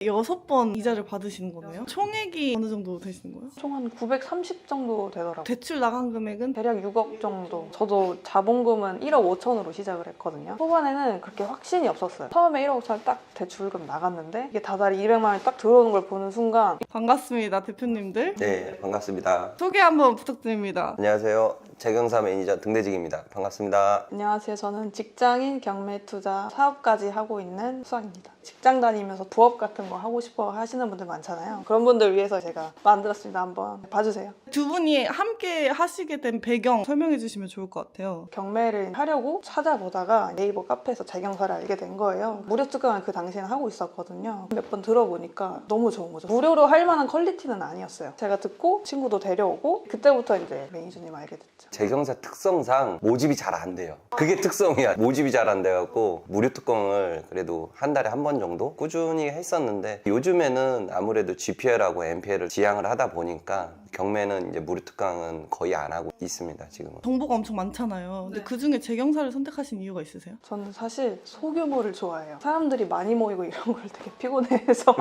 6번 이자를 받으시는 거네요? 총액이 어느 정도 되시는 거예요? 총 한 930 정도 되더라고요. 대출 나간 금액은? 대략 6억 정도. 저도 자본금은 1억 5천으로 시작을 했거든요. 초반에는 그렇게 확신이 없었어요. 처음에 1억 5천 딱 대출금 나갔는데 이게 다달이 200만 원이 딱 들어오는 걸 보는 순간 반갑습니다, 대표님들. 네, 반갑습니다. 소개 한번 부탁드립니다. 안녕하세요. 재경사 매니저 등대직입니다. 반갑습니다. 안녕하세요. 저는 직장인 경매투자 사업까지 하고 있는 수학입니다. 직장 다니면서 부업 같은 거 하고 싶어 하시는 분들 많잖아요. 그런 분들 위해서 제가 만들었습니다. 한번 봐주세요. 두 분이 함께 하시게 된 배경 설명해 주시면 좋을 것 같아요. 경매를 하려고 찾아보다가 네이버 카페에서 재경사를 알게 된 거예요. 무료 특강을 그 당시에는 하고 있었거든요. 몇 번 들어보니까 너무 좋은 거죠. 무료로 할 만한 퀄리티는 아니었어요. 제가 듣고 친구도 데려오고 그때부터 이제 매니저님 알게 됐죠. 재경사 특성상 모집이 잘 안 돼요. 그게 특성이야. 모집이 잘 안 돼갖고 무료 특강을 그래도 한 달에 한 번 정도 꾸준히 했었는데 요즘에는 아무래도 GPL하고 MPL을 지향을 하다 보니까 경매는 이제 무료 특강은 거의 안 하고 있습니다. 지금은. 정보가 엄청 많잖아요. 근데 그 중에 재경사를 선택하신 이유가 있으세요? 저는 사실 소규모를 좋아해요. 사람들이 많이 모이고 이런 걸 되게 피곤해해서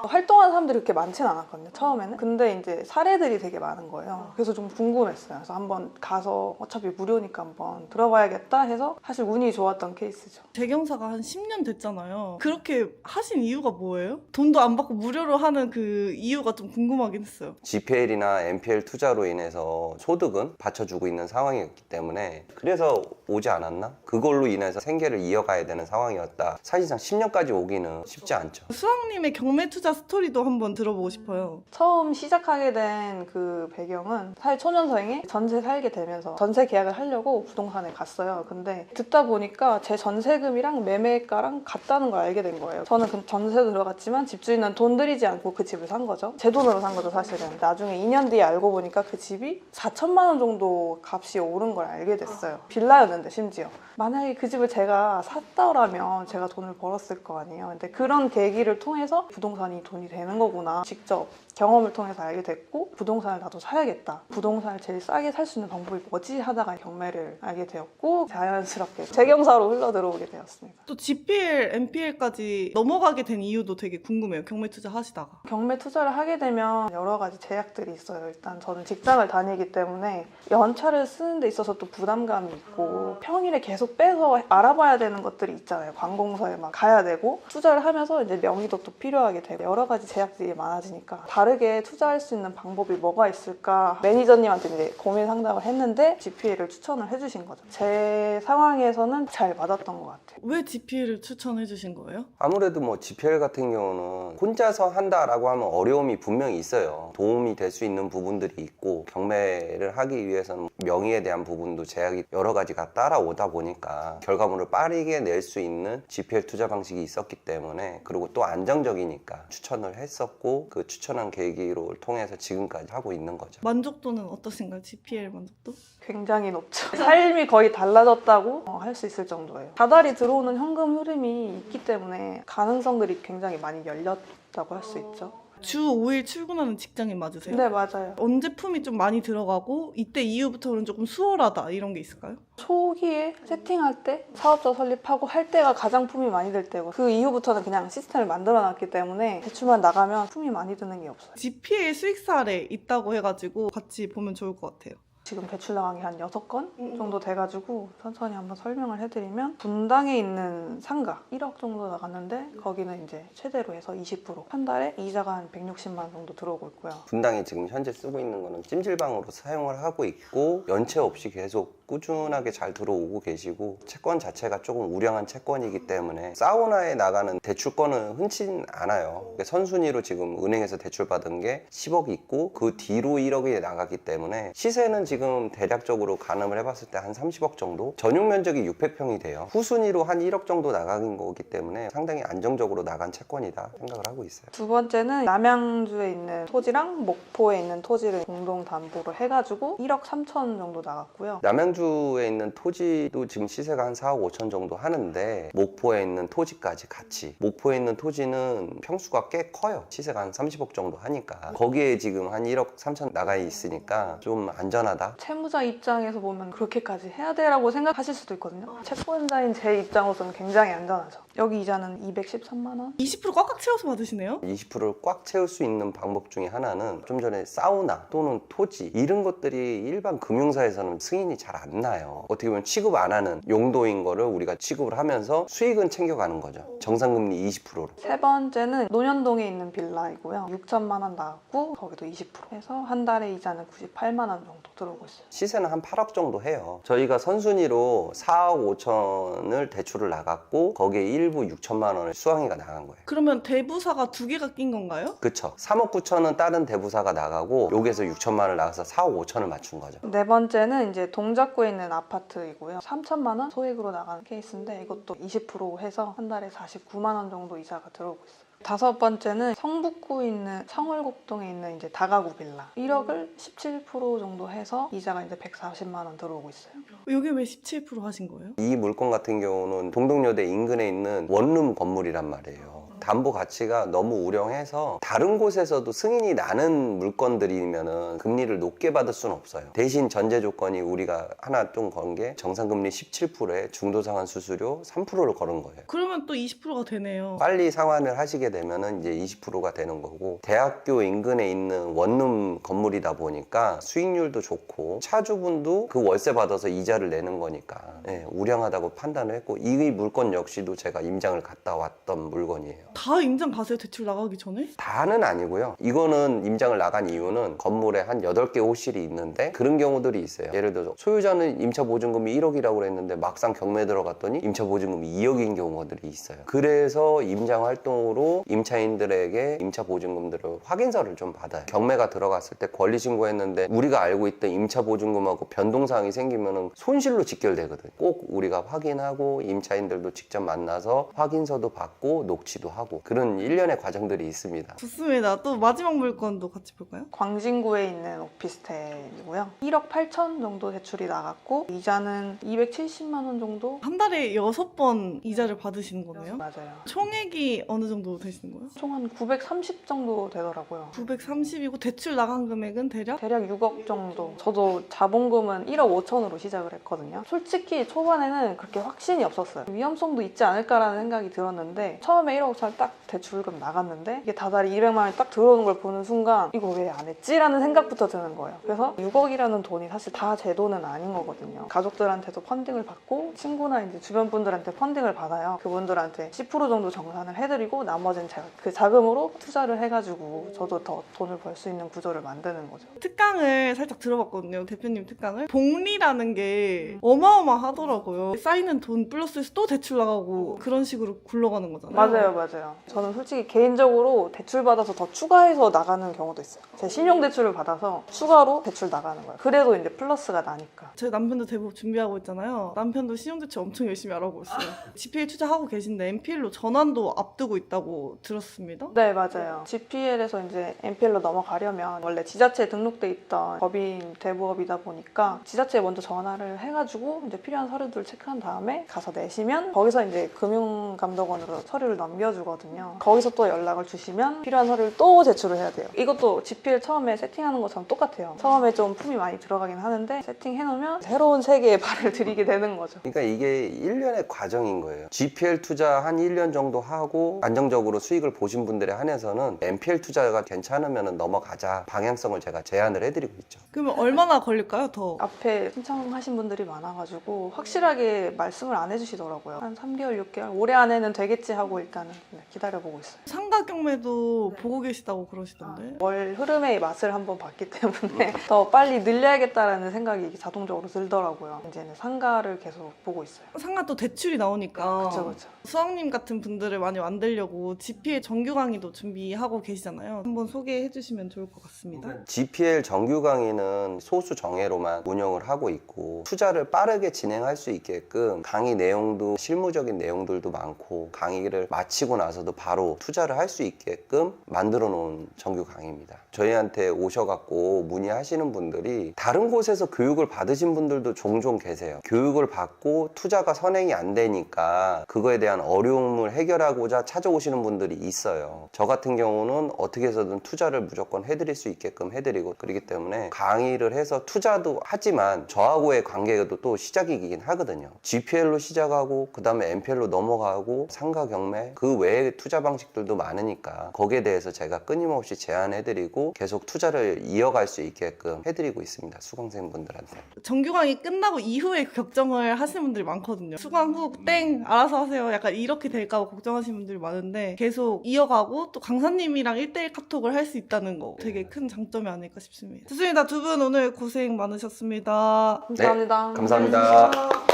활동하는 사람들이 그렇게 많지는 않았거든요, 처음에는. 근데 이제 사례들이 되게 많은 거예요. 그래서 좀 궁금했어요. 그래서 한번 가서 어차피 무료니까 한번 들어봐야겠다 해서 사실 운이 좋았던 케이스죠. 재경사가 한 10년 됐잖아요. 그렇게 하신 이유가 뭐예요? 돈도 안 받고 무료로 하는 그 이유가 좀 궁금하긴 했어요. GPL이나 MPL 투자로 인해서 소득은 받쳐주고 있는 상황이었기 때문에 그래서 오지 않았나? 그걸로 인해서 생계를 이어가야 되는 상황이었다. 사실상 10년까지 오기는 쉽지 않죠. 수학님의 경매 투자 스토리도 한번 들어보고 싶어요. 처음 시작하게 된 그 배경은 사회 초년생에 전세 살게 되면서 전세 계약을 하려고 부동산에 갔어요. 근데 듣다 보니까 제 전세금이랑 매매가랑 같다는 걸 알게 된 거예요. 저는 그 전세도 들어갔지만 집주인은 돈 들이지 않고 그 집을 산 거죠. 제 돈으로 산 거죠, 사실은. 나중에 2년 뒤에 알고 보니까 그 집이 4천만 원 정도 값이 오른 걸 알게 됐어요. 빌라였는데 심지어. 만약에 그 집을 제가 샀더라면 제가 돈을 벌었을 거 아니에요. 근데 그런 계기를 통해서 부동산이 돈이 되는 거구나. 직접 경험을 통해서 알게 됐고 부동산을 나도 사야겠다. 부동산을 제일 싸게 살 수 있는 방법이 뭐지 하다가 경매를 알게 되었고 자연스럽게 재경사로 흘러들어오게 되었습니다. 또 GPL, MPL까지 넘어가게 된 이유도 되게 궁금해요. 경매 투자 하시다가. 경매 투자를 하게 되면 여러 가지 제약들이 있어요. 일단 저는 직장을 다니기 때문에 연차를 쓰는 데 있어서 또 부담감이 있고 평일에 계속 빼서 알아봐야 되는 것들이 있잖아요. 관공서에 막 가야 되고 투자를 하면서 이제 명의도 또 필요하게 되고 여러 가지 제약들이 많아지니까 다르게 투자할 수 있는 방법이 뭐가 있을까 매니저님한테 이제 고민 상담을 했는데 GPL을 추천을 해주신 거죠. 제 상황에서는 잘 맞았던 것 같아요. 왜 GPL을 추천해 주신 거예요? 아무래도 뭐 GPL 같은 경우는 혼자서 한다라고 하면 어려움이 분명히 있어요. 도움이 될 수 있는 부분들이 있고 경매를 하기 위해서는 명의에 대한 부분도 제약이 여러 가지가 따라오다 보니까 결과물을 빠르게 낼 수 있는 GPL 투자 방식이 있었기 때문에 그리고 또 안정적이니까 추천을 했었고 그 추천한 계기로 통해서 지금까지 하고 있는 거죠. 만족도는 어떠신가요? GPL 만족도? 굉장히 높죠. 삶이 거의 달라졌다고 할 수 있을 정도예요. 다달이 들어오는 현금 흐름이 있기 때문에 가능성들이 굉장히 많이 열렸다고 할 수 있죠. 주 5일 출근하는 직장인 맞으세요? 네, 맞아요. 언제품이 좀 많이 들어가고 이때 이후부터는 조금 수월하다 이런 게 있을까요? 초기에 세팅할 때 사업자 설립하고 할 때가 가장 품이 많이 들 때고 그 이후부터는 그냥 시스템을 만들어놨기 때문에 대출만 나가면 품이 많이 드는 게 없어요. GPL 수익 사례 있다고 해가지고 같이 보면 좋을 것 같아요. 지금 대출 나간 게 한 6건 정도 돼가지고 천천히 한번 설명을 해드리면 분당에 있는 상가 1억 정도 나갔는데 거기는 이제 최대로 해서 20%한 달에 이자가 한 160만 원 정도 들어오고 있고요. 분당이 지금 현재 쓰고 있는 거는 찜질방으로 사용을 하고 있고 연체 없이 계속 꾸준하게 잘 들어오고 계시고 채권 자체가 조금 우량한 채권이기 때문에 사우나에 나가는 대출권은 흔치 않아요. 선순위로 지금 은행에서 대출 받은 게 10억 있고 그 뒤로 1억이 나갔기 때문에 시세는 지금 대략적으로 가늠을 해봤을 때 한 30억 정도? 전용 면적이 600평이 돼요. 후순위로 한 1억 정도 나간 거기 때문에 상당히 안정적으로 나간 채권이다 생각을 하고 있어요. 두 번째는 남양주에 있는 토지랑 목포에 있는 토지를 공동 담보로 해가지고 1억 3천 정도 나갔고요. 남양주에 있는 토지도 지금 시세가 한 4억 5천 정도 하는데 목포에 있는 토지까지 같이 목포에 있는 토지는 평수가 꽤 커요. 시세가 한 30억 정도 하니까 거기에 지금 한 1억 3천 나가 있으니까 좀 안전하다. 채무자 입장에서 보면 그렇게까지 해야 돼라고 생각하실 수도 있거든요. 채권자인 제 입장으로서는 굉장히 안전하죠. 여기 이자는 213만 원? 20% 꽉꽉 채워서 받으시네요? 20%를 꽉 채울 수 있는 방법 중에 하나는 좀 전에 사우나 또는 토지 이런 것들이 일반 금융사에서는 승인이 잘 안 나요. 어떻게 보면 취급 안 하는 용도인 거를 우리가 취급을 하면서 수익은 챙겨가는 거죠. 정상금리 20%로. 세 번째는 논현동에 있는 빌라이고요. 6천만 원 나왔고 거기도 20% 해서 한 달에 이자는 98만 원 정도 들어오고 있어요. 시세는 한 8억 정도 해요. 저희가 선순위로 4억 5천을 대출을 나갔고 거기에 일부 6천만 원을 수강이가 나간 거예요. 그러면 대부사가 두 개가 낀 건가요? 그쵸. 3억 9천은 다른 대부사가 나가고 여기에서 6천만 원을 나가서 4억 5천을 맞춘 거죠. 네 번째는 이제 동작구에 있는 아파트이고요. 3천만 원 소액으로 나가는 케이스인데 이것도 20% 해서 한 달에 49만 원 정도 이자가 들어오고 있어요. 다섯 번째는 성북구에 있는 성월곡동에 있는 이제 다가구 빌라 1억을 17% 정도 해서 이자가 이제 140만 원 들어오고 있어요. 여기 왜 17% 하신 거예요? 이 물건 같은 경우는 동덕여대 인근에 있는 원룸 건물이란 말이에요. 담보 가치가 너무 우량해서 다른 곳에서도 승인이 나는 물건들이면은 금리를 높게 받을 수는 없어요. 대신 전제 조건이 우리가 하나 좀 건 게 정상금리 17%에 중도상환 수수료 3%를 걸은 거예요. 그러면 또 20%가 되네요. 빨리 상환을 하시게 되면은 이제 20%가 되는 거고, 대학교 인근에 있는 원룸 건물이다 보니까 수익률도 좋고 차주분도 그 월세 받아서 이자를 내는 거니까 우량하다고 판단을 했고, 이 물건 역시도 제가 임장을 갔다 왔던 물건이에요. 다 임장 가세요? 대출 나가기 전에? 다는 아니고요. 이거는 임장을 나간 이유는 건물에 한 8개 호실이 있는데 그런 경우들이 있어요. 예를 들어서 소유자는 임차 보증금이 1억이라고 그랬는데 막상 경매 들어갔더니 임차 보증금이 2억인 경우들이 있어요. 그래서 임장 활동으로 임차인들에게 임차 보증금들을 확인서를 좀 받아요. 경매가 들어갔을 때 권리 신고했는데 우리가 알고 있던 임차 보증금하고 변동사항이 생기면은 손실로 직결되거든. 꼭 우리가 확인하고 임차인들도 직접 만나서 확인서도 받고 녹취도 하고 그런 일련의 과정들이 있습니다. 좋습니다. 또 마지막 물건도 같이 볼까요? 광진구에 있는 오피스텔이고요. 1억 8천 정도 대출이 나갔고 이자는 270만 원 정도? 한 달에 6번 이자를 받으시는 거네요? 맞아요. 총액이 어느 정도 되시는 거예요? 총 한 930 정도 되더라고요. 930이고 대출 나간 금액은 대략? 대략 6억 정도. 저도 자본금은 1억 5천으로 시작을 했거든요. 솔직히 초반에는 그렇게 확신이 없었어요. 위험성도 있지 않을까라는 생각이 들었는데 처음에 1억짜리 딱 대출금 나갔는데 이게 다달이 200만 원이 딱 들어오는 걸 보는 순간 이거 왜 안 했지? 라는 생각부터 드는 거예요. 그래서 6억이라는 돈이 사실 다 제 돈은 아닌 거거든요. 가족들한테도 펀딩을 받고 친구나 이제 주변 분들한테 펀딩을 받아요. 그분들한테 10% 정도 정산을 해드리고 나머지는 제가 그 자금으로 투자를 해가지고 저도 더 돈을 벌 수 있는 구조를 만드는 거죠. 특강을 살짝 들어봤거든요. 대표님 특강을. 복리라는 게 어마어마하더라고요. 쌓이는 돈 플러스해서 또 대출 나가고 그런 식으로 굴러가는 거잖아요. 맞아요. 저는 솔직히 개인적으로 대출 받아서 더 추가해서 나가는 경우도 있어요. 제 신용대출을 받아서 추가로 대출 나가는 거예요. 그래도 이제 플러스가 나니까. 저희 남편도 대부업 준비하고 있잖아요. 남편도 신용대출 엄청 열심히 알아보고 있어요. GPL 투자하고 계신데 NPL로 전환도 앞두고 있다고 들었습니다. 네, 맞아요. GPL에서 이제 NPL로 넘어가려면 원래 지자체에 등록돼 있던 법인 대부업이다 보니까 지자체에 먼저 전화를 해가지고 이제 필요한 서류들을 체크한 다음에 가서 내시면 거기서 이제 금융감독원으로 서류를 넘겨주거든요. 거기서 또 연락을 주시면 필요한 서류를 또 제출을 해야 돼요. 이것도 GPL 처음에 세팅하는 것처럼 똑같아요. 처음에 좀 품이 많이 들어가긴 하는데 세팅해놓으면 새로운 세계에 발을 들이게 되는 거죠. 그러니까 이게 1년의 과정인 거예요. GPL 투자 한 1년 정도 하고 안정적으로 수익을 보신 분들에 한해서는 NPL 투자가 괜찮으면 넘어가자 방향성을 제가 제안을 해드리고 있죠. 그러면 얼마나 걸릴까요? 더? 앞에 신청하신 분들이 많아가지고 확실하게 말씀을 안 해주시더라고요. 한 3개월, 6개월 올해 안에는 되겠지 하고 일단은 기다려보고 있어요. 상가 경매도 보고 계시다고 그러시던데. 월 흐름의 맛을 한번 봤기 때문에 더 빨리 늘려야겠다라는 생각이 자동적으로 들더라고요. 이제는 상가를 계속 보고 있어요. 상가 또 대출이 나오니까 그렇죠. 수학님 같은 분들을 많이 만들려고 GPL 정규 강의도 준비하고 계시잖아요. 한번 소개해 주시면 좋을 것 같습니다. GPL 정규 강의는 소수 정예로만 운영을 하고 있고 투자를 빠르게 진행할 수 있게끔 강의 내용도 실무적인 내용들도 많고 강의를 마치고 나서도 바로 투자를 할 수 있게끔 만들어 놓은 정규 강의입니다. 저희한테 오셔갖고 문의하시는 분들이 다른 곳에서 교육을 받으신 분들도 종종 계세요. 교육을 받고 투자가 선행이 안 되니까 그거에 대한 어려움을 해결하고자 찾아오시는 분들이 있어요. 저 같은 경우는 어떻게 해서든 투자를 무조건 해드릴 수 있게끔 해드리고, 그렇기 때문에 강의를 해서 투자도 하지만 저하고의 관계가 또 시작이긴 하거든요. GPL로 시작하고 그 다음에 MPL로 넘어가고 상가 경매 그 외의 투자 방식들도 많으니까 거기에 대해서 제가 끊임없이 제안해드리고 계속 투자를 이어갈 수 있게끔 해드리고 있습니다. 수강생분들한테. 정규 강의 끝나고 이후에 걱정을 하시는 분들이 많거든요. 수강 후 땡 알아서 하세요. 약간 이렇게 될까 봐 걱정하시는 분들이 많은데 계속 이어가고 또 강사님이랑 1대1 카톡을 할 수 있다는 거 되게 큰 장점이 아닐까 싶습니다. 좋습니다. 두 분 오늘 고생 많으셨습니다. 감사합니다. 감사합니다.